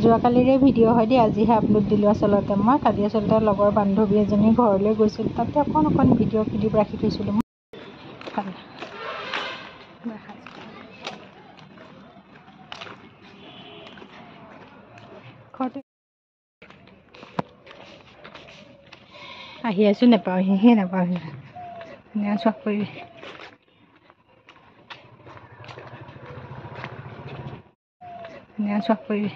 যোৱাকালিৰে video' হয় দেই, আজিহে আপলোড দিলোঁ। আচলতে মই কালি আচলতে লগৰ বান্ধৱী এজনী ঘৰলৈ গৈছিলোঁ, তাতে অকণ ভিডিঅ' ক্লিপ ৰাখি থৈছিলোঁ। ঘৰতে আহি আছোঁ, নাপাওঁহিহে নাপাওঁহি চখ কৰিবি। চখ কৰিবি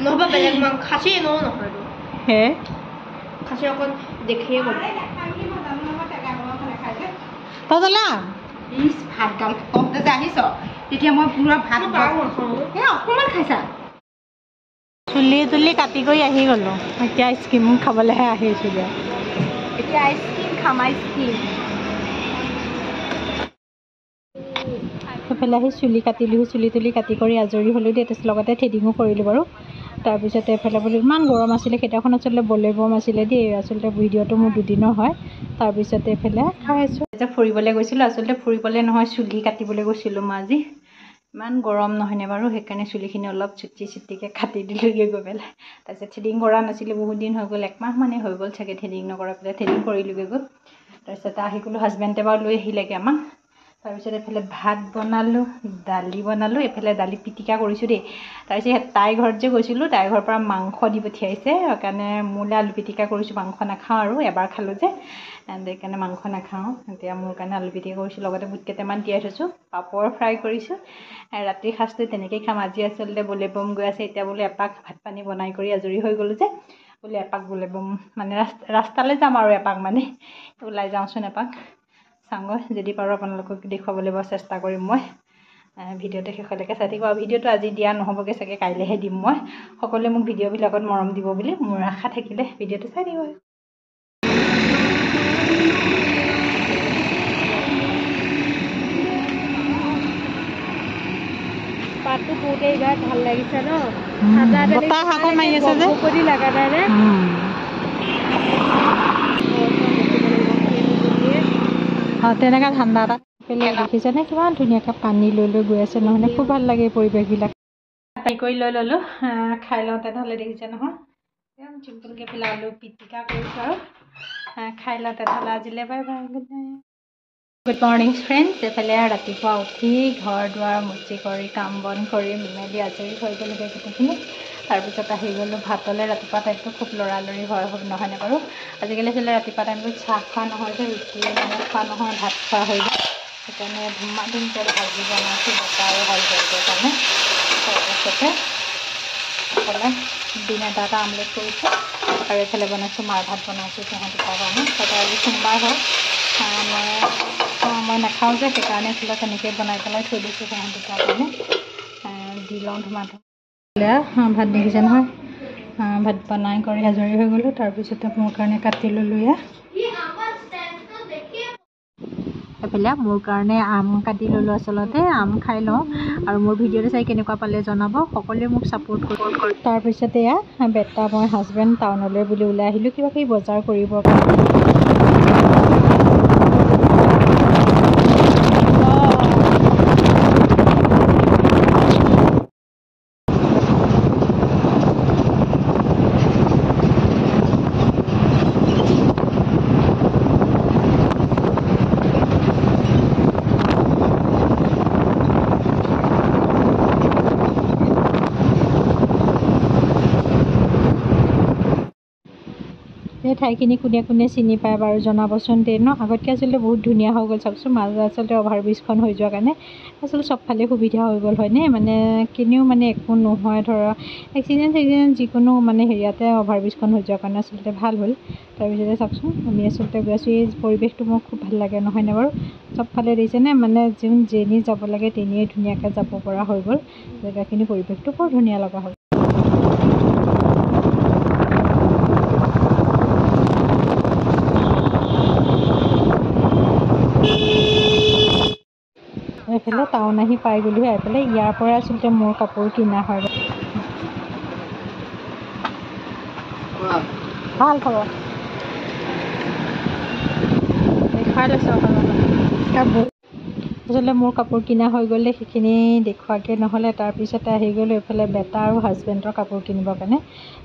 নহবা বেলেগ মাংস খাচী এনেও নহয় হে খাচী অকণ দেখিয়ে গ'ল তলা ভাতগাল কমতে যে আহিছ তেতিয়া মই পুৰা ভাত অকণমান খাইছা চুলি তুলি কাটি কৰি আহি গ'লোঁ। এতিয়া আইচক্ৰীম খাবলৈহে আহিছোঁগৈ। এতিয়া আইচক্ৰীম খাম আইচক্ৰীম সেইফালে আহি চুলি কাটিলোঁ, চুলি তুলি কাটি কৰি আজৰি হ'লোঁ দেই। তাৰপিছত লগতে থ্ৰেডিঙো কৰিলোঁ বাৰু। তাৰপিছতে এফালে বোলো ইমান গৰম আছিলে, সেইদিনাখন আচলতে বলেবম আছিলে দেই। আচলতে ভিডিঅ'টো মোৰ দুদিনৰ হয়। তাৰপিছতে এফালে খাই আছোঁ। এতিয়া ফুৰিবলৈ গৈছিলোঁ, আচলতে ফুৰিবলৈ নহয়, চুলি কাটিবলৈ গৈছিলোঁ মই আজি। ইমান গৰম নহয়নে বাৰু, সেইকাৰণে চুলিখিনি অলপ চুটিকৈ কাটি দিলোঁগৈ গৈ পেলাই। তাৰপিছত থ্ৰেডিং কৰা নাছিলোঁ, বহুত দিন হৈ গ'ল, একমাহ মানে হৈ গ'ল চাগে থ্ৰেডিং নকৰা পেলাই। থ্ৰেডিং কৰিলোঁগৈ গৈ। তাৰপিছত আহি গ'লোঁ, হাজবেণ্ডে বাৰু লৈ আহিলেগৈ আমাক। তাৰপিছত এইফালে ভাত বনালোঁ, দালি বনালোঁ, এইফালে দালি পিটিকা কৰিছোঁ দেই। তাৰপিছত তাইৰ ঘৰত যে গৈছিলোঁ, তাইৰ ঘৰৰ পৰা মাংস দি পঠিয়াইছে, সেইকাৰণে মোলৈ আলু পিটিকা কৰিছোঁ। মাংস নাখাওঁ আৰু এবাৰ খালোঁ যে, সেইকাৰণে মাংস নাখাওঁ। এতিয়া মোৰ কাৰণে আলু পিটিকা কৰিছোঁ, লগতে বুট কেইটামান তিয়াই থৈছোঁ, পাপৰ ফ্ৰাই কৰিছোঁ। ৰাতিৰ সাঁজটো তেনেকৈয়ে খাম। আজি আচলতে বলেবম গৈ আছে। এতিয়া বোলো এপাক ভাত পানী বনাই কৰি আজৰি হৈ গ'লোঁ যে, বোলে এপাক বলেবম মানে ৰাস্তালৈ যাম আৰু এপাক মানে ওলাই যাওঁচোন এপাক চাওঁগৈ। যদি পাৰোঁ আপোনালোকক দেখুৱাবলৈ বাৰু চেষ্টা কৰিম মই। ভিডিঅ'টো শেষলৈকে চাই থাকিব। আৰু ভিডিঅ'টো আজি দিয়া নহ'বগৈ চাগে, কাইলৈহে দিম মই। সকলোৱে মোক ভিডিঅ'বিলাকত মৰম দিব বুলি মোৰ আশা থাকিলে ভিডিঅ'টো চাই দিব। পাতটো পুৰোতে এইবাৰ ভাল লাগিছে ন, বতাহ আকৌ মাৰি আছে যে কৰি লগা নাই নে তেনেকুৱা ঠাণ্ডা এটা পেলাই দেখিছেনে, কিমান ধুনীয়াকৈ পানী লৈ লৈ গৈ আছে নহয়নে? খুব ভাল লাগে এই পৰিৱেশবিলাক। খাই কৰি লৈ ল'লোঁ, খাই লওঁ তেনেহ'লে। দেখিছে নহয়, একদম চিম্পুলকৈ পেলাই আলু পিটিকা কৰিছোঁ আৰু খাই লওঁ তেনেহ'লে। আজিলৈ bye bye, good night, good morning friends. এইফালে ৰাতিপুৱা উঠি ঘৰ দুৱাৰ মুচি কৰি কাম বন কৰি মেলি আজৰি হৈ গ'লোগৈ গোটেইখিনি। তাৰপিছত আহি গ'লোঁ ভাতলৈ। ৰাতিপুৱা টাইমটো খুব লৰালৰি হয় নহয়নে বাৰু? আজিকালি আচলতে ৰাতিপুৱা টাইমটোত চাহ খোৱা নহয় যে, ৰুটি মানে খোৱা নহয়, ভাত খোৱা হৈ যায়। সেইকাৰণে ধুমা ধুমকৈ ভাজি বনাইছোঁ বতা আৰু ভাল কৰিবৰ কাৰণে। তাৰপিছতে এইফালে ডিম এটা আমলেট কৰিছোঁ আৰু এইফালে বনাইছোঁ মাৰ ভাত বনাইছোঁ সিহঁত দুটাৰ কাৰণে। তাতে আজি সোমবাৰ হয়, মই নাখাওঁ যে, সেইকাৰণে আচলতে তেনেকৈ বনাই পেলাই থৈ দিছোঁ সিহঁত দুটাৰ কাৰণে। দি লওঁ ধুমা ধুম ভাত। দেখিছে নহয়, ভাত বনাই কৰি আজৰি হৈ গ'লোঁ। তাৰপিছতে মোৰ কাৰণে কাটি ল'লোঁ এইফালে মোৰ কাৰণে আম কাটি ল'লোঁ। আচলতে আম খাই লওঁ আৰু মোৰ ভিডিঅ'টো চাই কেনেকুৱা পালে জনাব, সকলোৱে মোক ছাপোৰ্ট কৰিব। তাৰপিছতে বেটা মই হাজবেণ্ড টাউনলৈ বুলি ওলাই আহিলোঁ কিবা কিবি বজাৰ কৰিবৰ কাৰণে। এই ঠাইখিনি কোনে কোনে চিনি পায় বাৰু জনাবচোন দেই ন। আগতকৈ আচলতে বহুত ধুনীয়া হৈ গ'ল চাওকচোন। মাজত আচলতে অভাৰব্ৰিজখন হৈ যোৱাৰ কাৰণে আচলতে চবফালে সুবিধা হৈ গ'ল হয়নে? মানে কেনেও মানে একো নহয়, ধৰক এক্সিডেণ্ট যিকোনো মানে হেৰিয়াতে অভাৰব্ৰিজখন হৈ যোৱাৰ কাৰণে আচলতে ভাল হ'ল। তাৰপিছতে চাওকচোন, আমি আচলতে গৈ আছোঁ। এই পৰিৱেশটো মোৰ খুব ভাল লাগে নহয়নে বাৰু? চবফালে দেখিছেনে, মানে যেনি যাব লাগে তেনিয়ে ধুনীয়াকৈ যাব পৰা হৈ গ'ল। জেগাখিনি পৰিৱেশটো বৰ ধুনীয়া লগা হ'ল। টাউন আহি পাই গ'লোহি। আহি পেলাই ইয়াৰ পৰা আচলতে মোৰ কাপোৰ কিনা হয়। ভাল খবৰ দেখুৱাই লৈছোঁ কাপোৰ আচলতে মোৰ কাপোৰ কিনা হৈ গ'লে সেইখিনি দেখুৱাকৈ নহ'লে। তাৰপিছতে আহি গ'লোঁ এইফালে বেটা আৰু হাজবেণ্ডৰ কাপোৰ কিনিবৰ কাৰণে।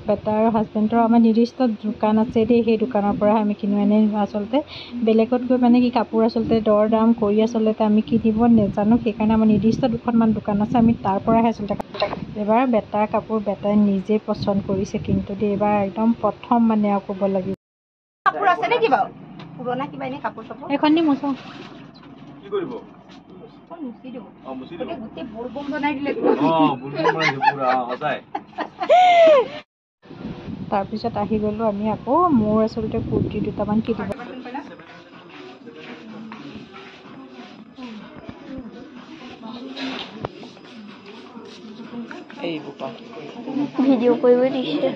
বেটা আৰু হাজবেণ্ডৰ আমাৰ নিৰ্দিষ্ট দোকান আছে দেই, সেই দোকানৰ পৰা আমি কিনো। এনেই আচলতে বেলেগত গৈ মানে কি কাপোৰ আচলতে দৰ দাম কৰি আচলতে আমি কিনিব নাজানো। সেইকাৰণে আমাৰ নিৰ্দিষ্ট দুখনমান দোকান আছে, আমি তাৰ পৰাহে আচলতে এইবাৰ বেটাৰ কাপোৰ বেটাই নিজে পচন্দ কৰিছে। কিন্তু দেই এইবাৰ একদম প্ৰথম মানে আৰু ক'ব লাগিব কাপোৰ আছে নেকি বাৰু পুৰণা কিবা এনেই কাপোৰ চাপোৰ এইখন দি মোচোঁ কি কৰিব মুচি দিব মুচি দিব গোটেই বলবম বনাই দিলে তাৰপিছত আহি গ'লোঁ আমি আকৌ মোৰ আচলতে কুৰ্তি দুটামান কিনিব। ভিডিঅ' কৰিব দিছে।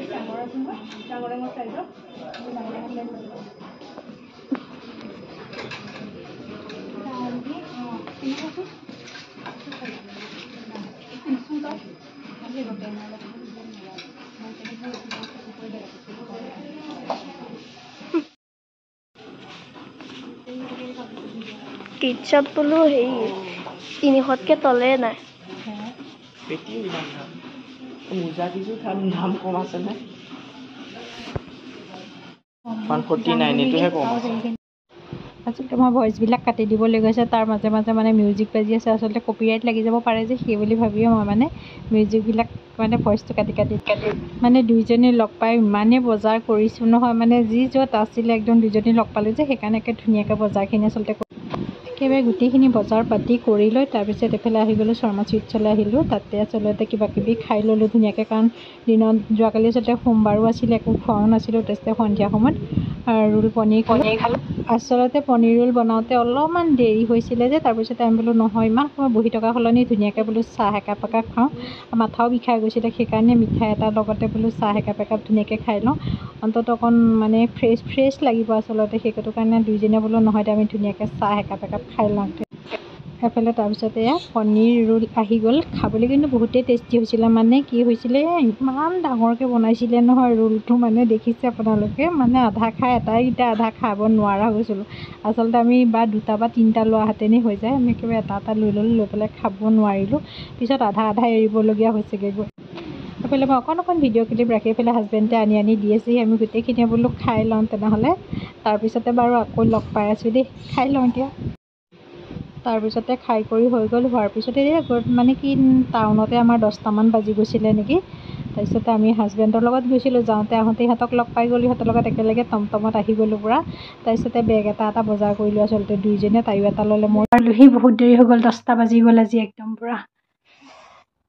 টিচাৰ্ট বোলো হেৰি 300তকৈ তলে নাই। মোজা কিছু দাম কম আছে নে 149 এইটোহে কম আছে। আচলতে মই ভইচবিলাক কাটি দিবলৈ গৈছে, তাৰ মাজে মাজে মানে মিউজিক বাজি আছে। আচলতে কপিৰাইট লাগি যাব পাৰে যে, সেই বুলি ভাবিয়ে মই মানে মিউজিকবিলাক মানে ভইচটো কাটি মানে দুইজনী লগ পাই ইমানেই বজাৰ কৰিছোঁ নহয়, মানে যি য'ত আছিলে একদম দুইজনী লগ পালোঁ যে, সেইকাৰণে ধুনীয়াকৈ বজাৰখিনি আচলতে একেবাৰে গোটেইখিনি বজাৰ পাতি কৰি লৈ তাৰপিছত এইফালে আহি গ'লোঁ শৰ্মা চুইটছলৈ আহিলোঁ। তাতে আচলতে কিবা কিবি খাই ল'লোঁ ধুনীয়াকৈ, কাৰণ দিনত যোৱাকালি আচলতে সোমবাৰো আছিলে, একো খোৱাও নাছিলোঁ। তাৰপিছতে সন্ধিয়া সময়ত ৰোল পনীৰ খালোঁ। আচলতে পনীৰ ৰোল বনাওঁতে অলপমান দেৰি হৈছিলে যে, তাৰপিছতে আমি বোলো নহয় ইমান সময় বহি থকা সলনি ধুনীয়াকৈ বোলো চাহ একাপ খাওঁ। মাথাও বিষাই গৈছিলে, সেইকাৰণে মিঠাই এটাৰ লগতে বোলো চাহ একাপ ধুনীয়াকৈ খাই লওঁ, অন্ততঃ অকণ মানে ফ্ৰেছ লাগিব আচলতে। সেইটো কাৰণে দুইজনীয়ে বোলো নহয় আমি ধুনীয়াকৈ চাহ একাপ খাই লওঁ। এফালে তাৰপিছতে এয়া পনীৰ ৰোল আহি গ'ল। খাবলৈ কিন্তু বহুতেই টেষ্টি হৈছিলে। মানে কি হৈছিলে, ইমান ডাঙৰকৈ বনাইছিলে নহয় ৰোলটো, মানে দেখিছে আপোনালোকে, মানে আধা খাই এটাইকেইটা আধা খাব নোৱাৰা হৈ গৈছিলোঁ। আচলতে আমি বা দুটা বা তিনিটা লোৱাহেঁতেনেই হৈ যায়, আমি একেবাৰে এটা লৈ ল'লোঁ, লৈ পেলাই খাব নোৱাৰিলোঁ। পিছত আধা এৰিবলগীয়া হৈছেগৈ গৈ। এইফালে মই অকণ ভিডিঅ' ক্লিপ ৰাখি পেলাই হাজবেণ্ডে আনি দি আছেহি। আমি গোটেইখিনিয়ে বোলো খাই লওঁ তেনেহ'লে। তাৰপিছতে বাৰু আকৌ লগ পাই আছোঁ দেই, খাই লওঁ এতিয়া। তাৰপিছতে খাই কৰি হৈ গ'ল। হোৱাৰ পিছতে মানে কি টাউনতে আমাৰ 10টামান বাজি গৈছিলে নেকি। তাৰপিছতে আমি হাজবেণ্ডৰ লগত গৈছিলোঁ, যাওঁতে আহোঁতে ইহঁতক লগ পাই গ'লোঁ। সিহঁতৰ লগত একেলগে টমটমত আহি গ'লোঁ পূৰা। তাৰপিছতে বেগ এটা বজাৰ কৰিলোঁ আচলতে দুইজনীয়ে, তাইও এটা ল'লে মই ল'লোহি। বহুত দেৰি হৈ গ'ল, 10টা বাজি গ'ল আজি একদম পূৰা।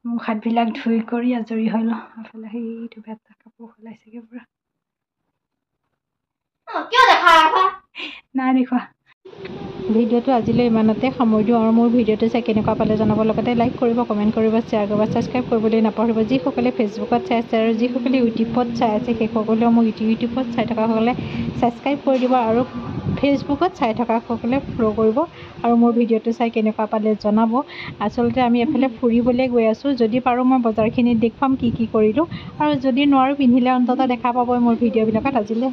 মুখ হাতবিলাক ধুই কৰি আজৰি হৈ লওঁ। এইফালে সেইটো বেটা কাপোৰ সলাইছেগৈ পূৰা। নাই দেখুৱা। ভিডিঅ'টো আজিলৈ ইমানতে সামৰি দিওঁ, আৰু মোৰ ভিডিঅ'টো চাই কেনেকুৱা পালে জনাব। লগতে লাইক কৰিব, কমেণ্ট কৰিব, শ্বেয়াৰ কৰিব, ছাবস্ক্ৰাইব কৰিবলৈ নাপাহৰিব। যিসকলে ফেচবুকত চাই আছে আৰু যিসকলে ইউটিউবত চাই আছে, সেইসকলেও মোক ইউটিউবত চাই থকাসকলে ছাবস্ক্ৰাইব কৰি দিব, আৰু ফেচবুকত চাই থকাসকলে ফ'ল' কৰিব, আৰু মোৰ ভিডিঅ'টো চাই কেনেকুৱা পালে জনাব। আচলতে আমি এফালে ফুৰিবলৈ গৈ আছোঁ। যদি পাৰোঁ মই বজাৰখিনিত দেখুৱাম কি কৰিলোঁ, আৰু যদি নোৱাৰোঁ পিন্ধিলে অন্ততঃ দেখা পাবই মোৰ ভিডিঅ'বিলাকত। আজিলৈ